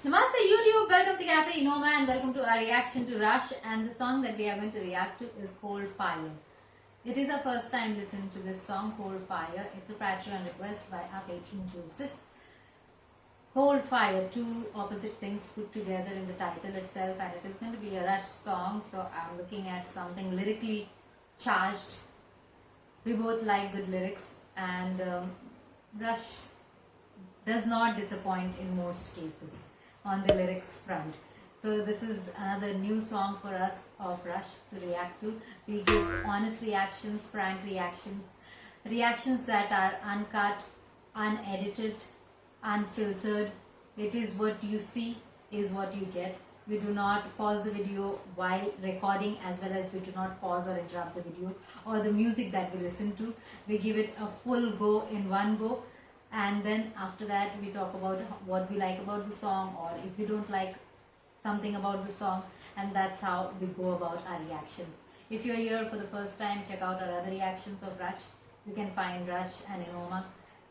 Namaste YouTube, welcome to Cafe Inoma and welcome to our reaction to Rush, and the song that we are going to react to is Cold Fire. It is our first time listening to this song, Cold Fire. It's a Patreon request by our patron Joseph. Cold Fire, two opposite things put together in the title itself, and it is going to be a Rush song, so I'm looking at something lyrically charged. We both like good lyrics, and Rush does not disappoint in most cases on the lyrics front. So this is another new song for us of Rush to react to. We give honest reactions, frank reactions, reactions that are uncut, unedited, unfiltered. It is what you see is what you get. We do not pause the video while recording, as well as we do not pause or interrupt the video or the music that we listen to. We give it a full go in one go, and then after that we talk about what we like about the song, or if we don't like something about the song, and that's how we go about our reactions. If you're here for the first time, check out our other reactions of Rush. You can find Rush and Inoma,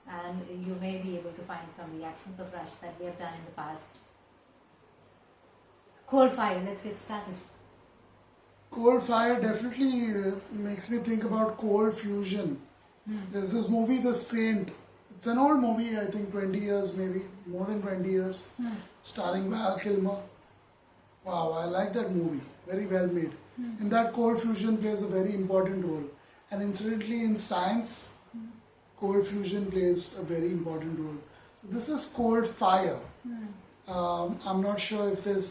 and you may be able to find some reactions of Rush that we have done in the past. Cold Fire, let's get started. Cold Fire definitely makes me think about cold fusion. There's this movie, The Saint. It's an old movie, I think 20 years, maybe more than 20 years, starring Val Kilmer. Wow, I like that movie. Very well made. In that, cold fusion plays a very important role. And incidentally, in science, cold fusion plays a very important role. So this is Cold Fire. I'm not sure if there's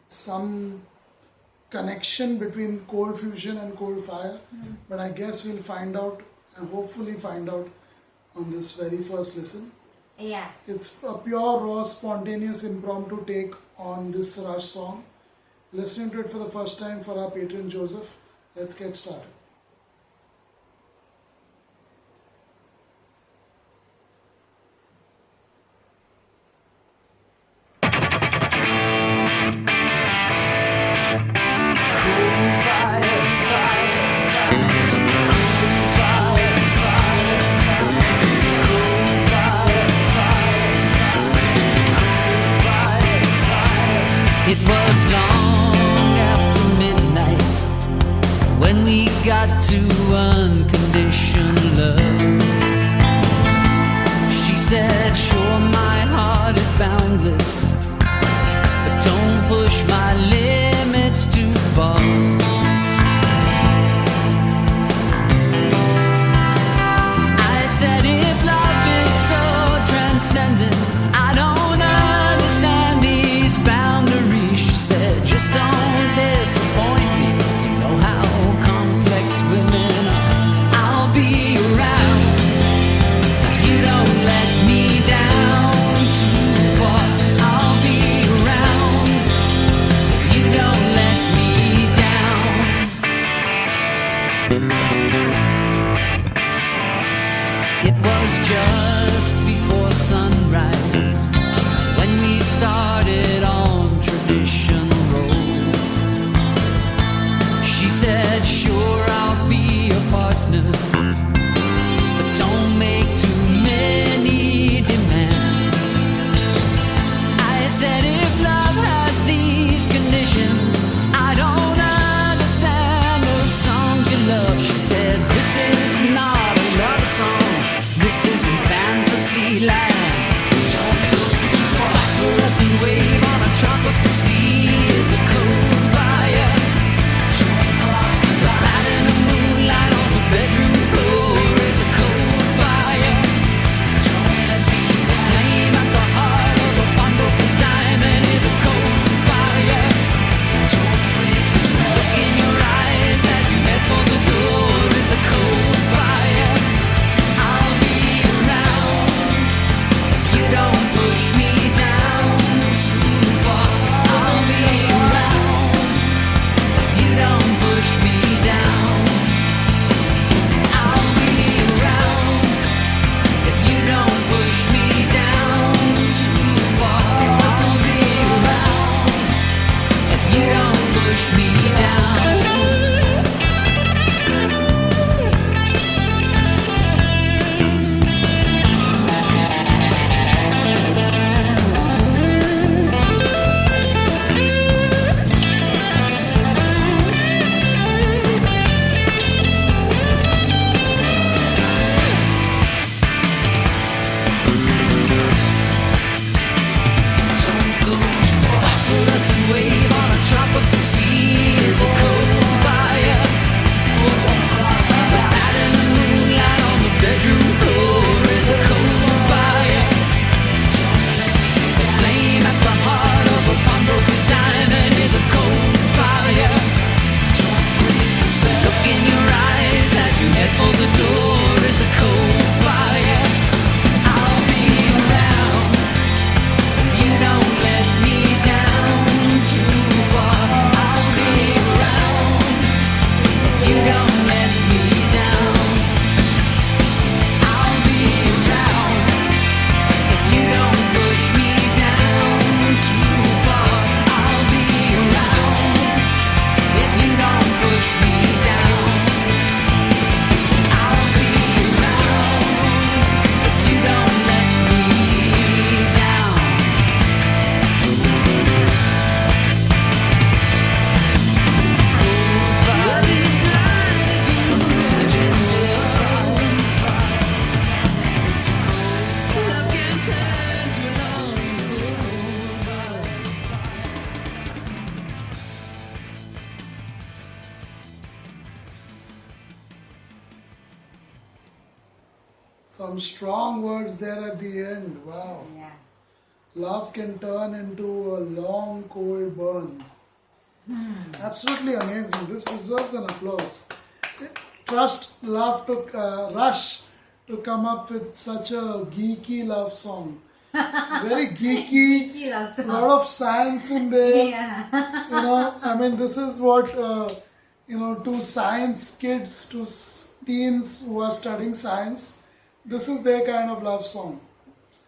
some connection between cold fusion and cold fire, but I guess we'll find out, and hopefully find out on this very first listen. Yeah. It's a pure, raw, spontaneous, impromptu take on this Rush song. Listening to it for the first time for our patron Joseph. Let's get started. It was long after midnight when we got to unconditional love. She said, sure, my heart is boundless, but don't push my limits too far. I said, if love is so transcendent, I don't understand these boundaries. She said, just don't disappoint me. You know how complex women are. I'll be around. You don't let me down too far. I'll be around. You don't let me down. It was just before sunrise when we started on tradition road. She said, sure, I'll be a partner, but don't make too many demands. I said, if love has these conditions, I don't understand those songs you love. She said, this is not a love song, this isn't fantasy land. Some strong words there at the end. Wow. Yeah. Love can turn into a long cold burn. Absolutely amazing. This deserves an applause. Trust love to Rush to come up with such a geeky love song. Very geeky. Geeky love song. Lot of science in there. Yeah. I mean, this is what to science kids, to teens who are studying science. This is their kind of love song,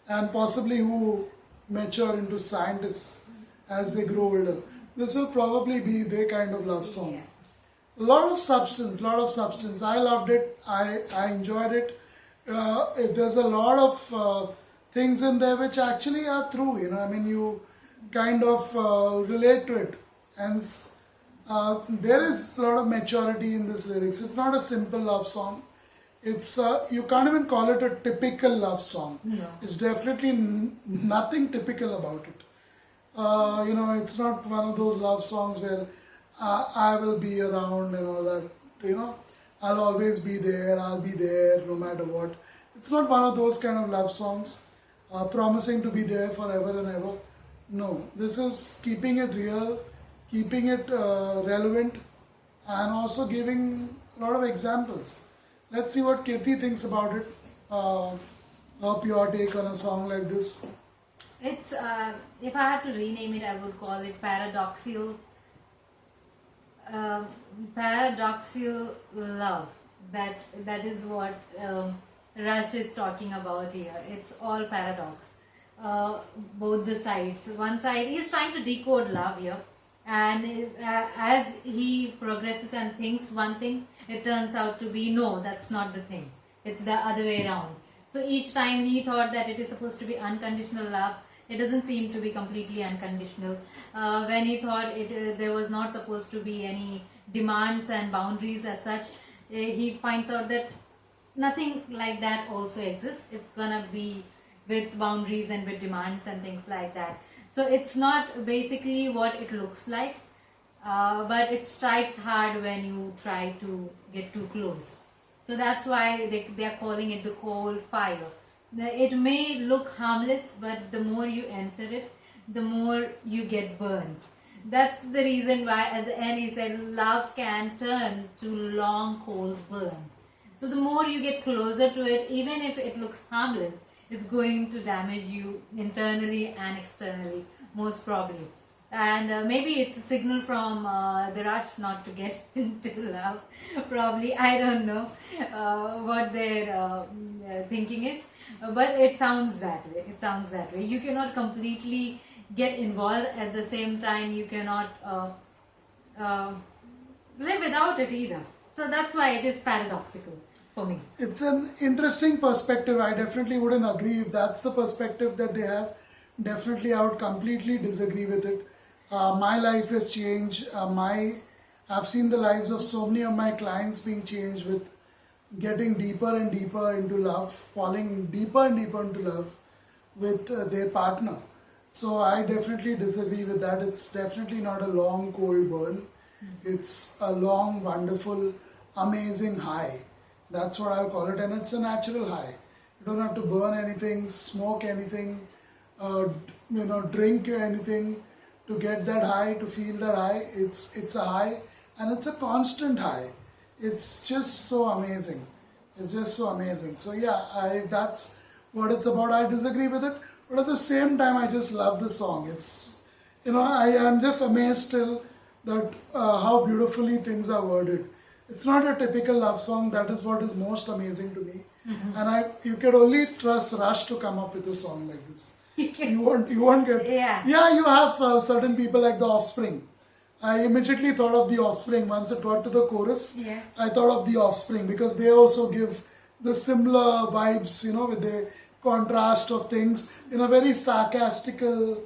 and possibly who mature into scientists as they grow older. This will probably be their kind of love song. Yeah. A lot of substance. I loved it. I enjoyed it. There's a lot of things in there which actually are true. I mean, you kind of relate to it, and there is a lot of maturity in this lyrics. It's not a simple love song. It's you can't even call it a typical love song. No. It's definitely nothing typical about it. It's not one of those love songs where I will be around and all that. I'll always be there. I'll be there no matter what. It's not one of those kind of love songs, promising to be there forever and ever. No, this is keeping it real, keeping it relevant, and also giving a lot of examples. Let's see what Kirti thinks about it. Hope your take on a song like this. It's if I had to rename it, I would call it paradoxical love. That is what Rush is talking about here. It's all paradox. Both the sides. One side, he's trying to decode love here, and as he progresses and thinks one thing, it turns out to be no, that's not the thing. It's the other way around. So each time he thought that it is supposed to be unconditional love, it doesn't seem to be completely unconditional. When he thought there was not supposed to be any demands and boundaries as such, he finds out that nothing like that also exists. It's gonna be with boundaries and with demands and things like that. So it's not basically what it looks like, but it strikes hard when you try to get too close. So that's why they are calling it the cold fire. It may look harmless, but the more you enter it, the more you get burned. That's the reason why at the end he said love can turn to long cold burn. So the more you get closer to it, even if it looks harmless, it's going to damage you internally and externally, most probably. And maybe it's a signal from the Rush not to get into love. Probably, I don't know what their thinking is, but it sounds that way. You cannot completely get involved at the same time. You cannot live without it either. So that's why it is paradoxical for me. It's an interesting perspective. I definitely wouldn't agree if that's the perspective that they have. Definitely, I would completely disagree with it. My life has changed. I've seen the lives of so many of my clients being changed with getting deeper and deeper into love, falling deeper and deeper into love with their partner. So I definitely disagree with that. It's definitely not a long cold burn. It's a long, wonderful, amazing high. That's what I'll call it, and it's a natural high. You don't have to burn anything, smoke anything, drink anything to get that high, to feel that high. It's a high, and it's a constant high. It's just so amazing. So yeah, that's what it's about. I disagree with it, but at the same time, I just love the song. I am just amazed still that how beautifully things are worded. It's not a typical love song. That is what is most amazing to me. Mm-hmm. And you can only trust Rush to come up with a song like this. You won't get. Yeah. Yeah, you have certain people like the Offspring. I immediately thought of the Offspring once it got to the chorus. Yeah. I thought of the Offspring because they also give the similar vibes, with the contrast of things in a very sarcastical,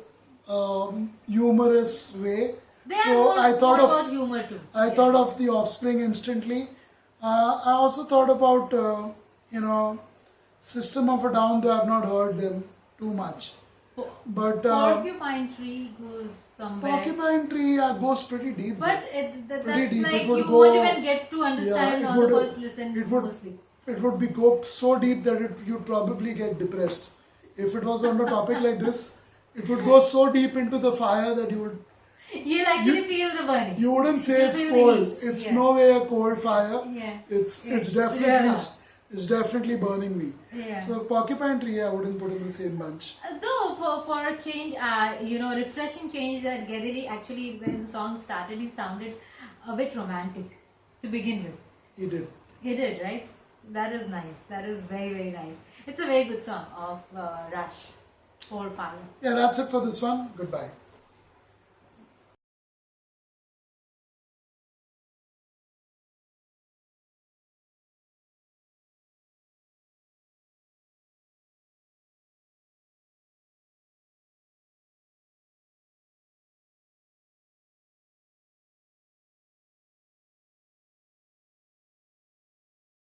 humorous way. I thought about humor too. I thought of the Offspring instantly. I also thought about System of a Down, though I've not heard them too much. But Porcupine Tree goes somewhere. Porcupine Tree goes pretty deep. But that's deep. like It would you go- won't even get to understand it on the would- first listen it would- mostly. it would be go so deep that you'd probably get depressed. If it was on a topic like this, it would go so deep into the fire that You'll actually feel the burning. you wouldn't say You'll it's feel the cold. heat. It's Yeah. no way a cold fire. Yeah. It's It's definitely raw. it's definitely burning me. Yeah. So Porcupine Tree, I wouldn't put in the same bunch. Though for a change, refreshing change, that Gedali actually, when the song started, he sounded a bit romantic to begin with. He did. He did, right? That is nice. That is very, very nice. It's a very good song of Rush, Cold Fire. Yeah, that's it for this one. Goodbye.